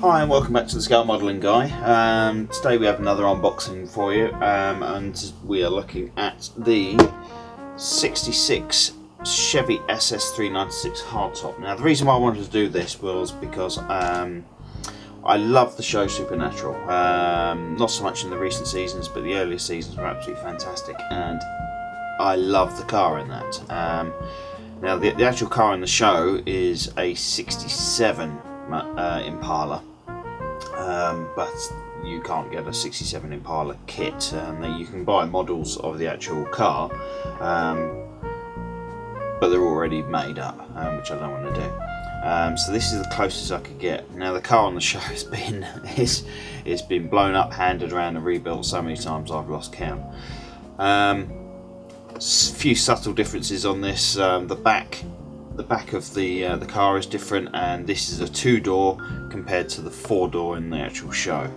Hi and welcome back to the Scale Modelling Guy. Today we have another unboxing for you, and we are looking at the 66 Chevy SS 396 hardtop. Now the reason why I wanted to do this was because I love the show Supernatural. Not so much in the recent seasons, but the earlier seasons were absolutely fantastic, and I love the car in that. Now the actual car in the show is a 67 Impala. But you can't get a 67 Impala kit. You can buy models of the actual car, but they're already made up, which I don't want to do. So this is the closest I could get. Now the car on the show has been it's been blown up, handed around and rebuilt so many times I've lost count. Few subtle differences on this. The back of the car is different, and this is a 2-door compared to the 4-door in the actual show.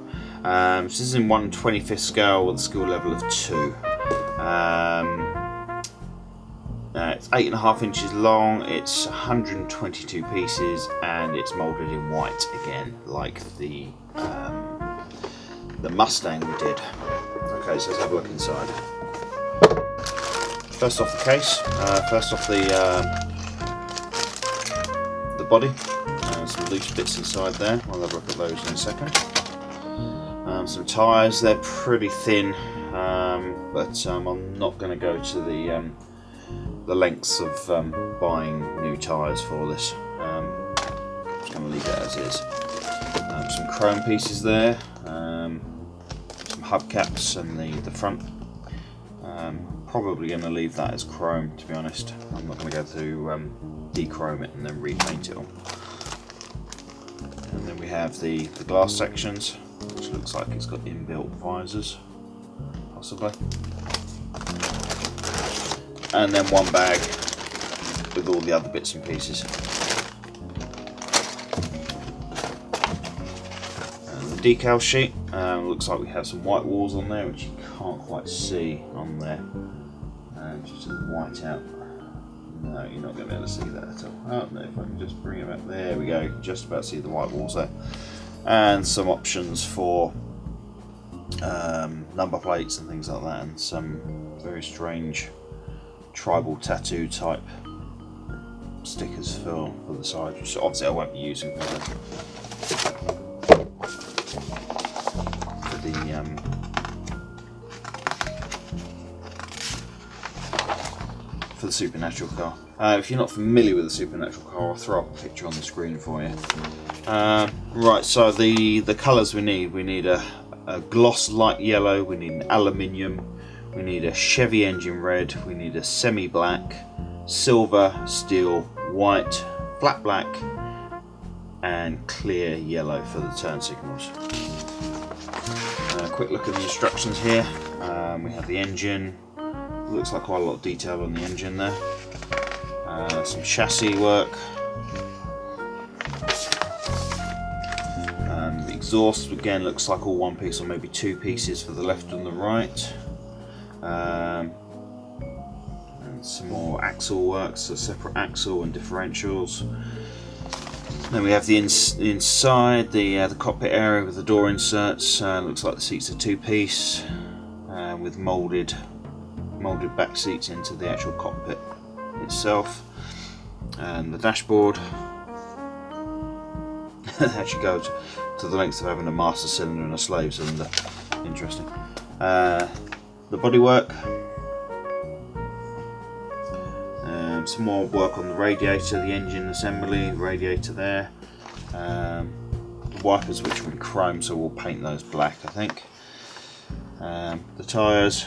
So this is in 1/25th scale with a skill level of 2. It's 8.5 inches long, it's 122 pieces, and it's moulded in white again, like the Mustang we did. Okay, so let's have a look inside. First off the case, first off the body, some loose bits inside there. I'll have a look at those in a second. Some tyres, they're pretty thin, but I'm not going to go to the lengths of buying new tyres for this. Just going to leave it as is. Some chrome pieces there, some hubcaps and the front. Probably going to leave that as chrome, to be honest. I'm not going to go to dechrome it and then repaint it all. And then we have the glass sections, which looks like it's got inbuilt visors, possibly. And then one bag with all the other bits and pieces. And the decal sheet, looks like we have some white walls on there, which you can't quite see on there. Just white out. No, you're not going to be able to see that at all. Oh no, if I can just bring it back, there we go, just about to see the white walls there. And some options for number plates and things like that, and some very strange tribal tattoo type stickers for the side, which obviously I won't be using for the Supernatural car. If you're not familiar with the Supernatural car, I'll throw up a picture on the screen for you. Right, so the colours we need a gloss light yellow, we need an aluminium, we need a Chevy engine red, we need a semi-black, silver, steel, white, flat black, and clear yellow for the turn signals. Quick look at the instructions here. We have the engine. Looks like quite a lot of detail on the engine there. Some chassis work. The exhaust again looks like all one piece or maybe two pieces for the left and the right. And some more axle work, so separate axle and differentials. Then we have the inside, the cockpit area with the door inserts. Looks like the seats are 2-piece with moulded back seats into the actual cockpit itself. And the dashboard actually goes to the length of having a master cylinder and a slave cylinder. Interesting. The bodywork. Some more work on the radiator, the engine assembly, radiator there. The wipers, which are in chrome, so we'll paint those black, I think. The tyres.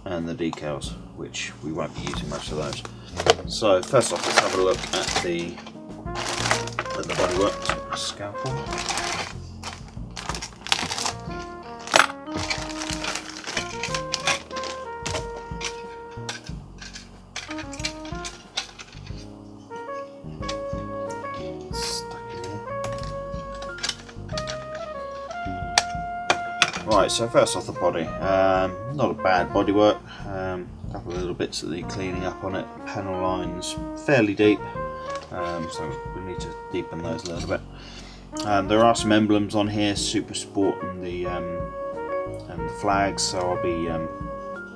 And the decals, which we won't be using most of those. So first off, let's have a look at the bodywork. Scalpel. Right, so first off the body, not a bad bodywork. A couple of little bits that need cleaning up on it. Panel lines fairly deep, so we need to deepen those a little bit. There are some emblems on here, Super Sport and the flags, so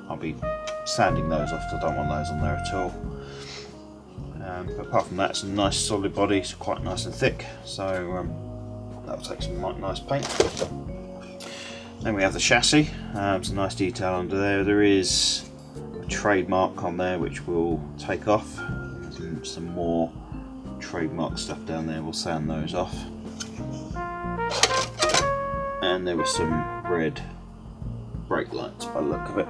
I'll be sanding those off. I don't want those on there at all. But apart from that, it's a nice solid body. It's quite nice and thick, so that'll take some nice paint. Then we have the chassis. Some nice detail under there. There is a trademark on there which we'll take off. Some more trademark stuff down there. We'll sand those off. And there were some red brake lights by the look of it.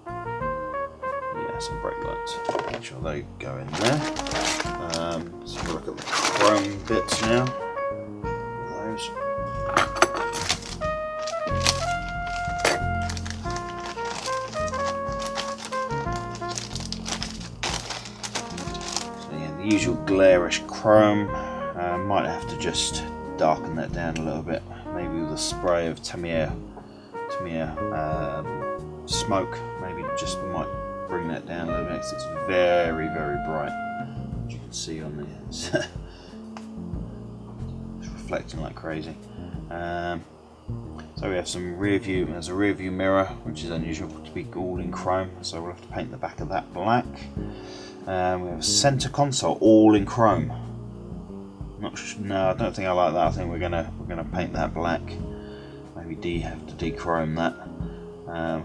Yeah, some brake lights. Make sure they go in there. Let's have a look at the chrome bits now. Those. So yeah, the usual glarish chrome. Might have to just darken that down a little bit, maybe with a spray of Tamiya smoke. Maybe just might bring that down a little bit. It's very, very bright, as you can see on there. It's reflecting like crazy. So we have some rear view. There's a rear view mirror, which is unusual to be all in chrome, so we'll have to paint the back of that black. We have a center console all in chrome. No, I don't think I like that. I think we're gonna paint that black. Maybe have to dechrome that.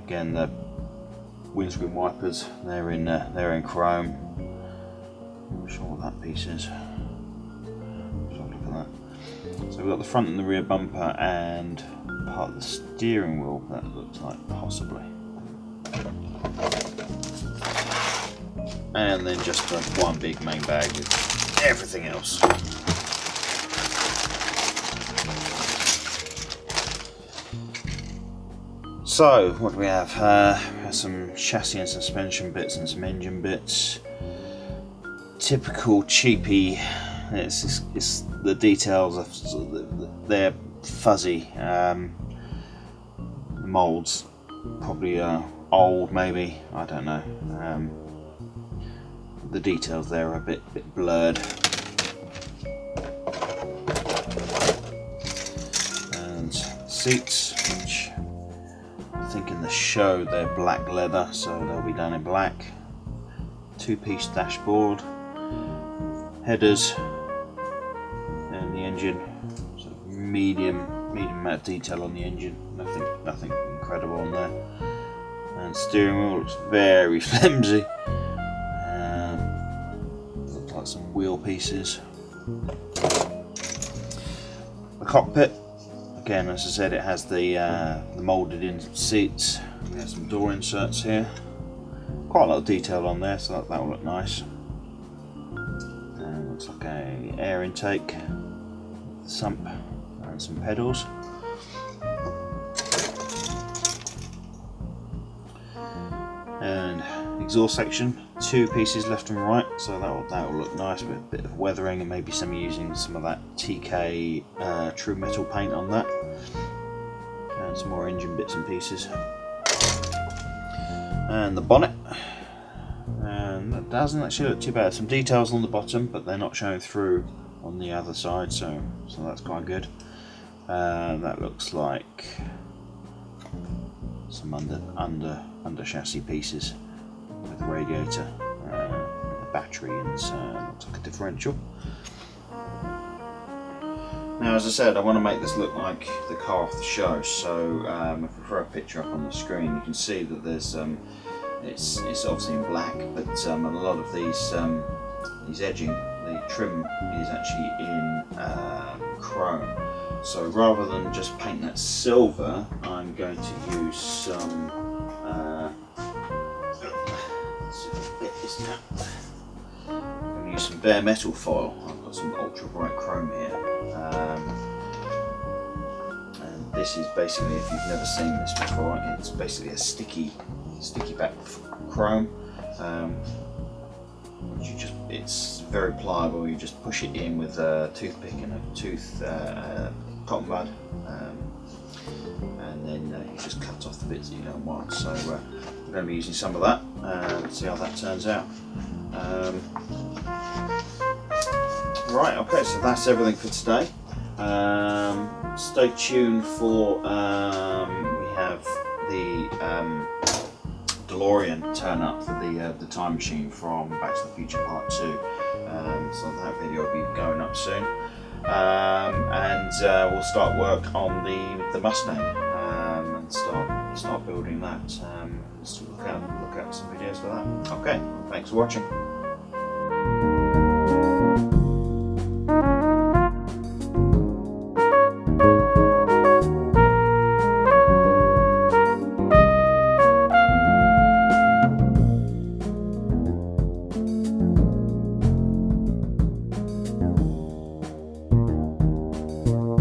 Again, the windscreen wipers, they're in chrome. I'm not sure what that piece is. Let's have a look at that. So we've got the front and the rear bumper and part of the steering wheel. That looks like possibly. And then just one big main bag with everything else. So, what do we have? Some chassis and suspension bits and some engine bits. Typical cheapy. It's the details of they're fuzzy. The molds probably old, maybe. I don't know. The details there are a bit blurred. And seats, which I think in the show they're black leather, so they'll be done in black. Two-piece dashboard, headers, and the engine. Sort of medium amount of detail on the engine. Nothing incredible on there. And steering wheel looks very flimsy. Looks like some wheel pieces. The cockpit. Again, as I said, it has the moulded in seats. We have some door inserts here. Quite a lot of detail on there, so that will look nice. And looks like a air intake, sump, and some pedals. And exhaust section, two pieces left and right, so that will look nice with a bit of weathering and maybe using some of that TK true metal paint on that. And some more engine bits and pieces. And the bonnet, and that doesn't actually look too bad. Some details on the bottom, but they're not showing through on the other side, so that's quite good. That looks like some under chassis pieces with the radiator, the battery, and looks like a differential. Now, as I said, I want to make this look like the car off the show, so if we throw a picture up on the screen, you can see that there's it's obviously in black, but a lot of these edging, the trim is actually in chrome. So rather than just paint that silver, I'm going to use some I'm going to use some bare metal foil. I've got some ultra bright chrome here. And this is basically, if you've never seen this before, it's basically a sticky back chrome. It's very pliable. You just push it in with a toothpick and a cotton bud, and and then you just cut off the bits that you don't want. So we're going to be using some of that. Let's see how that turns out. Right, okay, so that's everything for today. Stay tuned for we have the DeLorean turn up for the time machine from Back to the Future Part 2. So that video will be going up soon. And we'll start work on the Mustang and start building that. So look out some videos for that. Okay, thanks for watching.